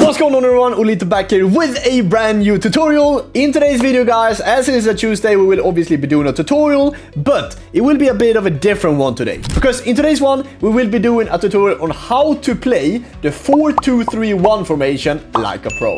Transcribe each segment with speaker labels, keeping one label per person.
Speaker 1: What's going on everyone, Ollelito back here with a brand new tutorial. In today's video guys, as it is a Tuesday, we will obviously be doing a tutorial, but it will be a bit of a different one today. Because in today's one, we will be doing a tutorial on how to play the 4-2-3-1 formation like a pro.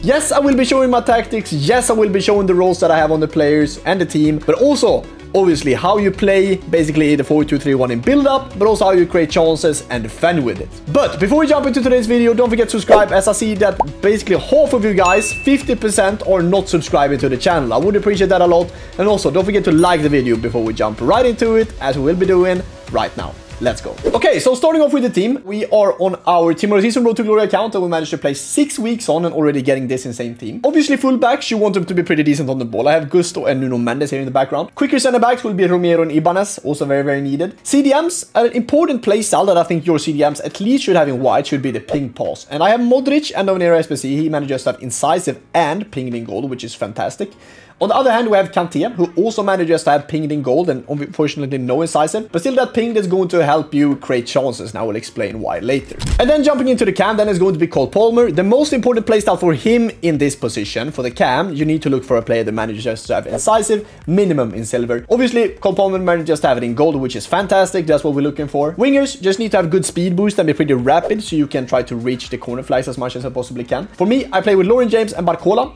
Speaker 1: Yes, I will be showing my tactics, yes, I will be showing the roles that I have on the players and the team, but also obviously how you play basically the 4-2-3-1 in build-up, but also how you create chances and defend with it. But before we jump into today's video, don't forget to subscribe, as I see that basically half of you guys, 50%, are not subscribing to the channel. I would appreciate that a lot. And also don't forget to like the video before we jump right into it, as we will be doing right now. Let's go. Okay, so starting off with the team, we are on our Team of the Season Road to Glory account, and we managed to play 6 weeks on and already getting this insane team. Obviously, fullbacks, you want them to be pretty decent on the ball. I have Gusto and Nuno Mendes here in the background. Quicker center backs will be Romero and Ibanez, also very, very needed. CDMs, an important playstyle that I think your CDMs at least should have in white should be the ping pass. And I have Modric and Onera SPC. He manages to have incisive and pinged in goal, which is fantastic. On the other hand, we have Kanté, who also manages to have pinged in gold and unfortunately no incisive. But still, that ping is going to help you create chances, and I will explain why later. And then jumping into the cam, then is going to be Cole Palmer. The most important playstyle for him in this position, for the cam, you need to look for a player that manages to have incisive, minimum in silver. Obviously, Cole Palmer manages to have it in gold, which is fantastic. That's what we're looking for. Wingers just need to have good speed boost and be pretty rapid, so you can try to reach the corner flags as much as I possibly can. For me, I play with Lauren James and Barcola.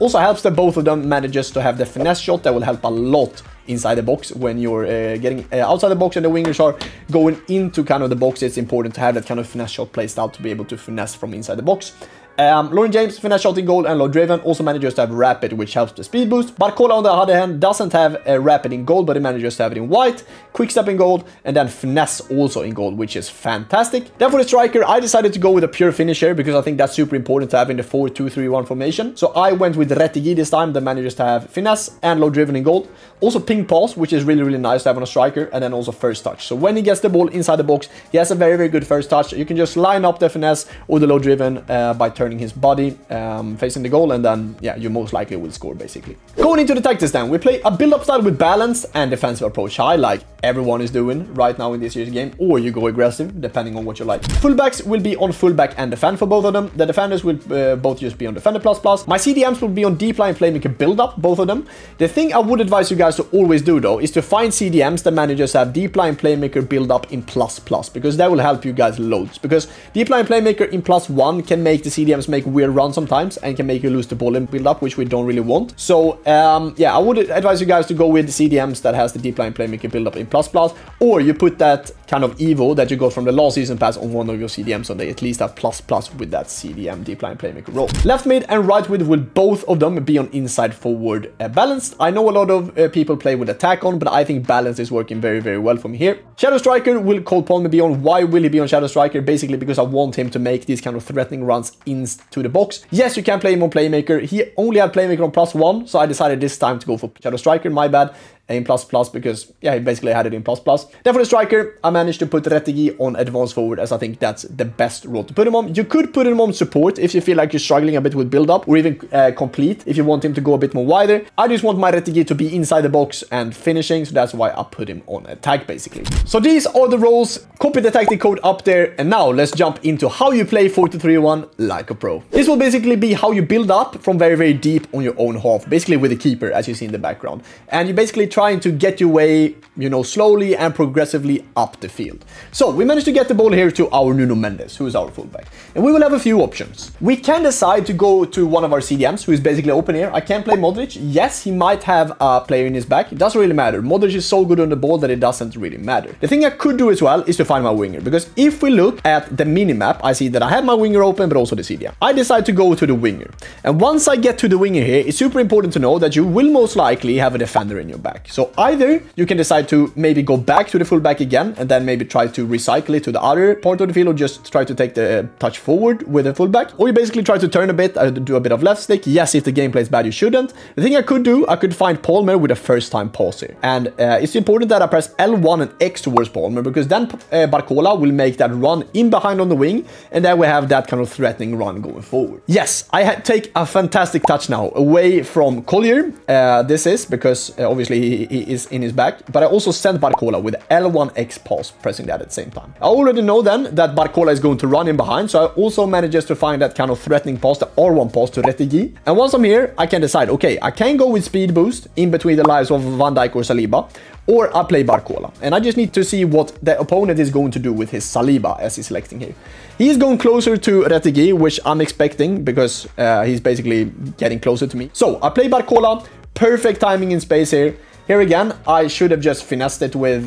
Speaker 1: Also helps that both of them manages to have the finesse shot. That will help a lot inside the box when you're getting outside the box and the wingers are going into kind of the box. It's important to have that kind of finesse shot playstyle to be able to finesse from inside the box. Lauren James, finesse shot in goal and low driven, also manages to have rapid, which helps the speed boost. Barcola on the other hand doesn't have a rapid in gold, but he manages to have it in white, quick step in gold, and then finesse also in gold, which is fantastic. Then for the striker, I decided to go with a pure finisher because I think that's super important to have in the 4-2-3-1 formation. So I went with Retegi this time, that manages to have finesse and low driven in gold. Also ping pass, which is really, really nice to have on a striker, and then also first touch. So when he gets the ball inside the box, he has a very, very good first touch. You can just line up the finesse or the low driven by turning his body facing the goal, and then yeah, you most likely will score basically. Going into the tactics then, we play a build-up style with balance and defensive approach high, like everyone is doing right now in this year's game, or you go aggressive depending on what you like. Fullbacks will be on fullback and defend for both of them. The defenders will both just be on defender plus plus. My CDMs will be on deep line playmaker build-up, both of them. The thing I would advise you guys to always do though is to find CDMs that managers have deep line playmaker build-up in plus plus, because that will help you guys loads. Because deep line playmaker in +1 can make the CDMs make weird runs sometimes and can make you lose the ball in build-up, which we don't really want. So yeah, I would advise you guys to go with the CDMs that has the deep line playmaker build-up in plus plus, or you put that kind of Evo that you got from the last season pass on one of your CDMs, so they at least have plus plus with that CDM deep line playmaker role. Left mid and right mid will both of them be on inside forward balanced. I know a lot of people play with attack on, but I think balance is working very, very well for me here. Shadow striker will Cole Palmer be on. Why will he be on shadow striker? Basically because I want him to make these kind of threatening runs into the box. Yes, you can play him on playmaker. He only had playmaker on +1, so I decided this time to go for shadow striker. My bad. In plus plus, because yeah, he basically had it in plus plus. Then for the striker, I managed to put Retegi on advanced forward, as I think that's the best role to put him on. You could put him on support if you feel like you're struggling a bit with build up, or even complete if you want him to go a bit more wider. I just want my Retegi to be inside the box and finishing, so that's why I put him on attack basically. So these are the roles. Copy the tactic code up there, and now let's jump into how you play 4-2-3-1 like a pro. This will basically be how you build up from very, very deep on your own half, basically with the keeper, as you see in the background, and you basically trying to get your way, you know, slowly and progressively up the field. So we managed to get the ball here to our Nuno Mendes, who is our fullback, and we will have a few options. We can decide to go to one of our CDMs, who is basically open here. I can play Modric. Yes, he might have a player in his back. It doesn't really matter. Modric is so good on the ball that it doesn't really matter. The thing I could do as well is to find my winger, because if we look at the mini-map, I see that I have my winger open, but also the CDM. I decide to go to the winger, and once I get to the winger here, it's super important to know that you will most likely have a defender in your back. So either you can decide to maybe go back to the fullback again and then maybe try to recycle it to the other part of the field, or just try to take the touch forward with the fullback, or you basically try to turn a bit, do a bit of left stick. Yes, if the gameplay is bad, you shouldn't. The thing I could do, I could find Palmer with a first time pass here, and it's important that I press L1 and X towards Palmer, because then Barcola will make that run in behind on the wing, and then we have that kind of threatening run run going forward. Yes, I take a fantastic touch now away from Collier. This is because obviously he is in his back, but I also sent Barcola with L1X pass, pressing that at the same time. I already know then that Barcola is going to run in behind, so I also manages to find that kind of threatening pass, the R1 pass to Retegi. And once I'm here, I can decide, okay, I can go with speed boost in between the lives of Van Dijk or Saliba, or I play Barcola. And I just need to see what the opponent is going to do with his Saliba as he's selecting here. He is going closer to Retegi, which I'm expecting because he's basically getting closer to me. So I play Barcola, perfect timing in space here. Here again, I should have just finessed it with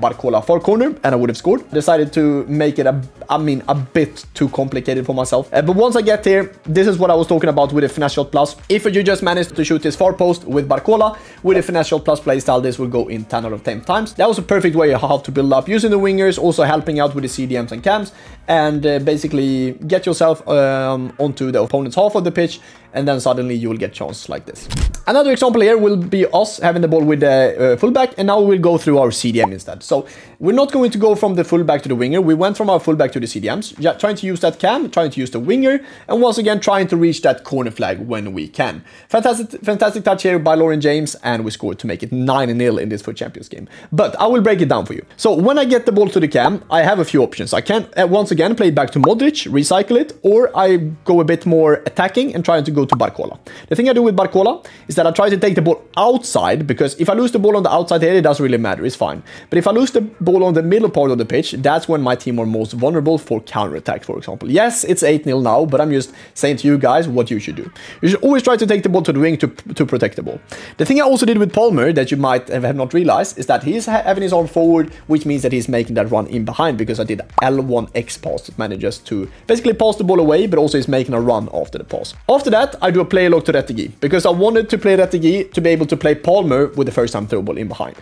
Speaker 1: Barcola far corner and I would have scored. Decided to make it a bit too complicated for myself. But once I get here, this is what I was talking about with the finesse shot plus. If you just manage to shoot this far post with Barcola, with a finesse shot plus playstyle, this will go in 10 out of 10 times. That was a perfect way of how to build up using the wingers, also helping out with the CDMs and cams, and basically get yourself onto the opponent's half of the pitch, and then suddenly you will get chances like this. Another example here will be us having the ball with the fullback, and now we'll go through our CDM instead. So we're not going to go from the fullback to the winger. We went from our fullback to the CDMs, trying to use that cam, trying to use the winger, and once again trying to reach that corner flag when we can. Fantastic touch here by Lauren James, and we scored to make it 9-0 in this FUT Champions game. But I will break it down for you. So when I get the ball to the cam, I have a few options. I can once again play it back to Modric, recycle it, or I go a bit more attacking and trying to go to Barcola. The thing I do with Barcola is that I try to take the ball outside, because if I lose the ball on the outside here, it doesn't really matter, it's fine. But if I lose the ball on the middle part of the pitch, that's when my team are most vulnerable for counter-attack, for example. Yes, it's 8-0 now, but I'm just saying to you guys what you should do. You should always try to take the ball to the wing to protect the ball. The thing I also did with Palmer that you might have not realized is that he's having his arm forward, which means that he's making that run in behind, because I did L1X pass that manages to basically pass the ball away, but also is making a run after the pass. After that, I do a play lock to Retegi, because I wanted to play Retegi to be able to play Palmer with the first time throw ball in behind.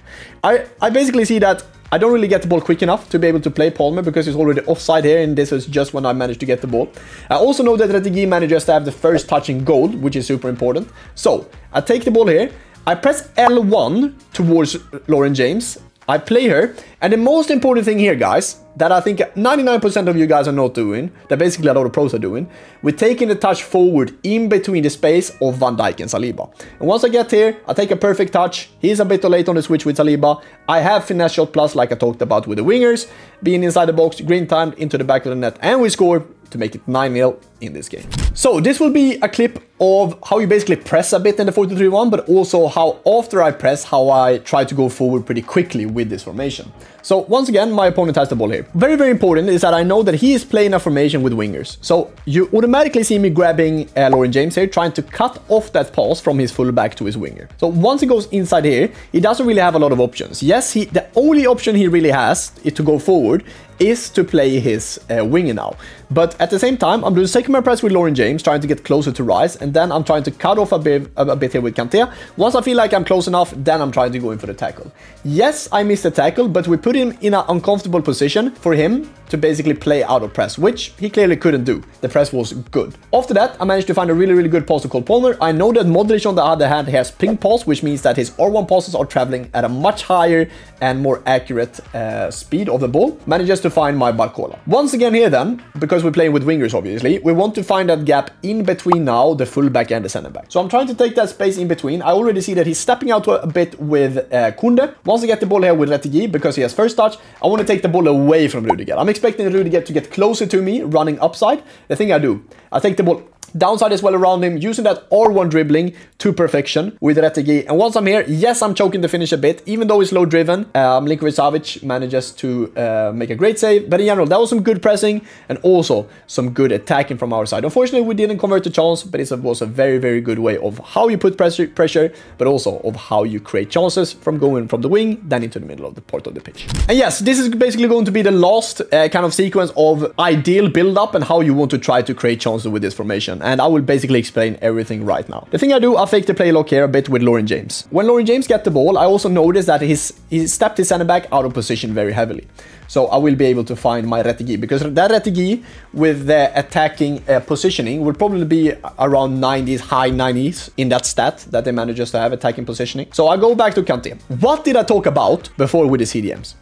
Speaker 1: I basically see that I don't really get the ball quick enough to be able to play Palmer, because he's already offside here, and this is just when I managed to get the ball. I also know that Retegi manages to have the first touch in goal, which is super important. So I take the ball here, I press L1 towards Lauren James, I play her, and the most important thing here, guys, that I think 99% of you guys are not doing, that basically a lot of pros are doing, we're taking the touch forward in between the space of Van Dijk and Saliba. And once I get here, I take a perfect touch. He's a bit too late on the switch with Saliba. I have finesse shot plus, like I talked about with the wingers, being inside the box, green timed into the back of the net, and we score to make it 9-0 in this game. So this will be a clip of how you basically press a bit in the 4-2-3-1, but also how after I press, how I try to go forward pretty quickly with this formation. So once again, my opponent has the ball here. Very, very important is that I know that he is playing a formation with wingers. So you automatically see me grabbing Lauren James here, trying to cut off that pass from his fullback to his winger. So once he goes inside here, he doesn't really have a lot of options. Yes, the only option he really has is to go forward is to play his winger now. But at the same time, I'm doing second man press with Lauren James, trying to get closer to Rice, and then I'm trying to cut off a bit here with Kanté. Once I feel like I'm close enough, then I'm trying to go in for the tackle. Yes, I missed the tackle, but we put him in an uncomfortable position for him to basically play out of press, which he clearly couldn't do. The press was good. After that, I managed to find a really, really good pass to Cole Palmer. I know that Modric, on the other hand, has ping pass, which means that his R1 passes are traveling at a much higher and more accurate speed of the ball. Manages to find my Barcola. Once again here then, because we're playing with wingers obviously, we want to find that gap in between now the fullback and the center back. So I'm trying to take that space in between. I already see that he's stepping out a bit with Kunde. Once I get the ball here with Retegi, because he has first touch, I want to take the ball away from Rudiger. I'm expecting Rudiger to get closer to me, running upside. The thing I do, I take the ball downside as well around him, using that R1 dribbling to perfection with Retegi. And once I'm here, yes, I'm choking the finish a bit, even though it's low driven. Milinkovic-Savic manages to make a great save. But in general, that was some good pressing and also some good attacking from our side. Unfortunately, we didn't convert the chance, but it was a very, very good way of how you put pressure, but also of how you create chances from going from the wing, then into the middle of the part of the pitch. And yes, this is basically going to be the last kind of sequence of ideal build-up and how you want to try to create chances with this formation. And I will basically explain everything right now. The thing I do, I fake the play lock here a bit with Lauren James. When Lauren James gets the ball, I also notice that he stepped his center back out of position very heavily. So I will be able to find my Retegi, because that Retegi with the attacking positioning would probably be around 90s, high 90s in that stat that they manages to have attacking positioning. So I go back to Kanté. What did I talk about before with the CDMs?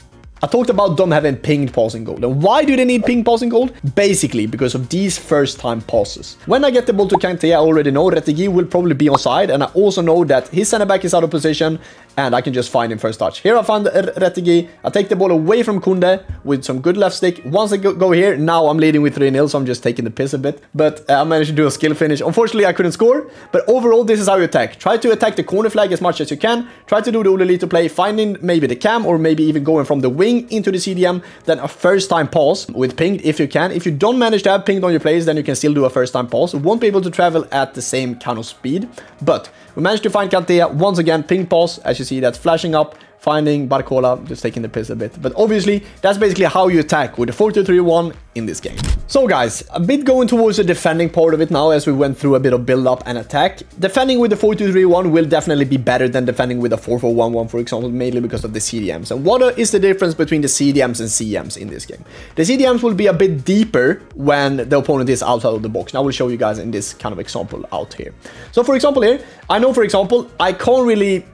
Speaker 1: I talked about them having pinged passing goal. And why do they need pinged passing goal? Basically, because of these first-time passes. When I get the ball to Kante, I already know Retegi will probably be onside, and I also know that his center-back is out of position, and I can just find him first touch. Here I find Retegi. I take the ball away from Kunde with some good left stick. Once I go here, now I'm leading with 3-0, so I'm just taking the piss a bit. But I managed to do a skill finish. Unfortunately, I couldn't score, but overall, this is how you attack. Try to attack the corner flag as much as you can. Try to do the Ollelito play, finding maybe the cam, or maybe even going from the wing into the CDM, then a first-time pass with pinged if you can. If you don't manage to have pinged on your plays, then you can still do a first-time pass. You won't be able to travel at the same kind of speed, but we managed to find Kante. Once again, ping pass, as you see, that's flashing up, finding Barcola, just taking the piss a bit. But obviously, that's basically how you attack with the 4-2-3-1 in this game. So guys, a bit going towards the defending part of it now, as we went through a bit of build-up and attack. Defending with the 4-2-3-1 will definitely be better than defending with a 4-4-1-1, for example, mainly because of the CDMs. And what is the difference between the CDMs and CMs in this game? The CDMs will be a bit deeper when the opponent is outside of the box. Now I will show you guys in this kind of example out here. So for example here, I know for example, I can't really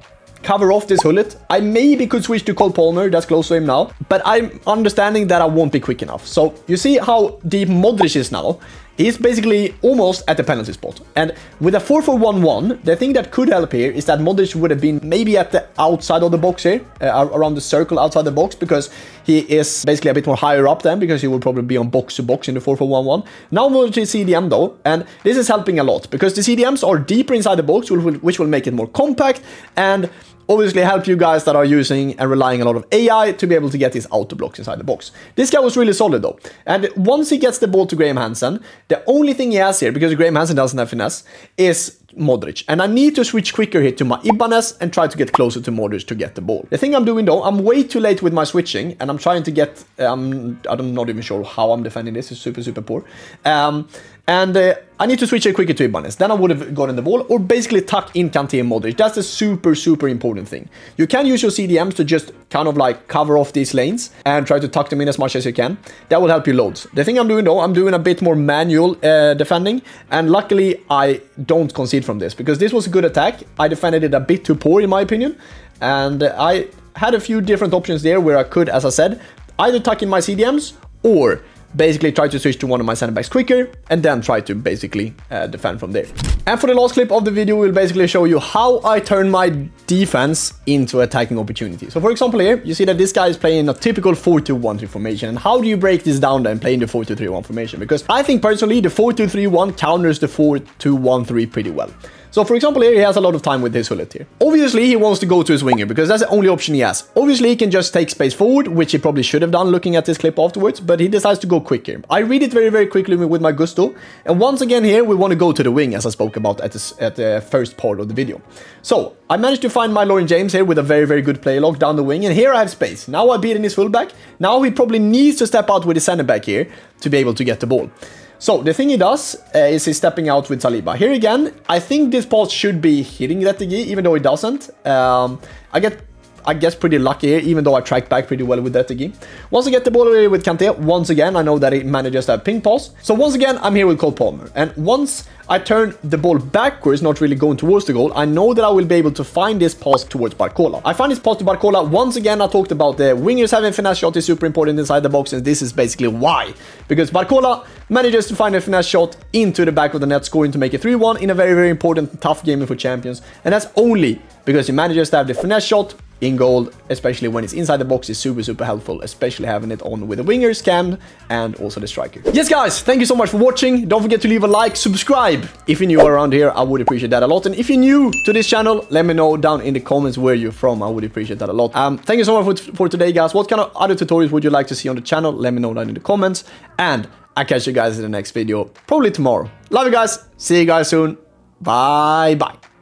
Speaker 1: cover off this Hullet. I maybe could switch to Cole Palmer, that's close to him now, but I'm understanding that I won't be quick enough. So you see how deep Modric is now. He's basically almost at the penalty spot. And with a 4-4-1-1, the thing that could help here is that Modric would have been maybe at the outside of the box here, around the circle outside the box, because he is basically a bit more higher up then, because he will probably be on box to box in the 4-4-1-1. Now Modric is CDM though, and this is helping a lot, because the CDMs are deeper inside the box, which will make it more compact, and obviously help you guys that are using and relying a lot of AI to be able to get these auto blocks inside the box. This guy was really solid though. And once he gets the ball to Graham Hansen, the only thing he has here, because Graham Hansen doesn't have finesse, is Modric. And I need to switch quicker here to my Ibanez and try to get closer to Modric to get the ball. The thing I'm doing though, I'm way too late with my switching, and I'm trying to get, I'm not even sure how I'm defending this, it's super poor. I need to switch it quicker to Ibanez. Then I would have gotten the ball, or basically tuck in Kante and Modric. That's a super important thing. You can use your CDMs to just kind of like cover off these lanes and try to tuck them in as much as you can. That will help you loads. The thing I'm doing though, I'm doing a bit more manual defending, and luckily I don't concede from this, because this was a good attack. I defended it a bit too poor in my opinion, and I had a few different options there where I could, as I said, either tuck in my CDMs or basically try to switch to one of my center backs quicker, and then try to basically defend from there. And for the last clip of the video, we'll basically show you how I turn my defense into attacking opportunity. So for example here, you see that this guy is playing a typical 4-2-1-3 formation. And how do you break this down then playing the 4-2-3-1 formation? Because I think personally the 4-2-3-1 counters the 4-2-1-3 pretty well. So for example here, he has a lot of time with his Hullet here. Obviously he wants to go to his winger, because that's the only option he has. Obviously he can just take space forward, which he probably should have done looking at this clip afterwards, but he decides to go quicker. I read it very quickly with my gusto, and once again here we want to go to the wing, as I spoke about at the first part of the video. So I managed to find my Lauren James here with a very good play log down the wing, and here I have space. Now I beat in his fullback. Now he probably needs to step out with his center back here to be able to get the ball. So the thing he does is he's stepping out with Saliba. Here again, I think this pass should be hitting Retegi, even though it doesn't. I guess pretty lucky here, even though I tracked back pretty well with Retegi. Once I get the ball away with Kante, once again, I know that he manages to have ping pass. So once again, I'm here with Cole Palmer. And once I turn the ball backwards, not really going towards the goal, I know that I will be able to find this pass towards Barcola. I find this pass to Barcola. Once again, I talked about the wingers having finesse shot is super important inside the box, and this is basically why. Because Barcola manages to find a finesse shot into the back of the net, scoring to make it 3-1 in a very important, tough game for champions. And that's only because he manages to have the finesse shot in goal, especially when it's inside the box, is super helpful, especially having it on with the wingers cam and also the striker. Yes guys, thank you so much for watching. Don't forget to leave a like, subscribe if you're new around here. I would appreciate that a lot. And if you're new to this channel, let me know down in the comments where you're from. I would appreciate that a lot. Thank you so much for today guys. What kind of other tutorials would you like to see on the channel? Let me know down in the comments, and I'll catch you guys in the next video, probably tomorrow. Love you guys. See you guys soon. Bye.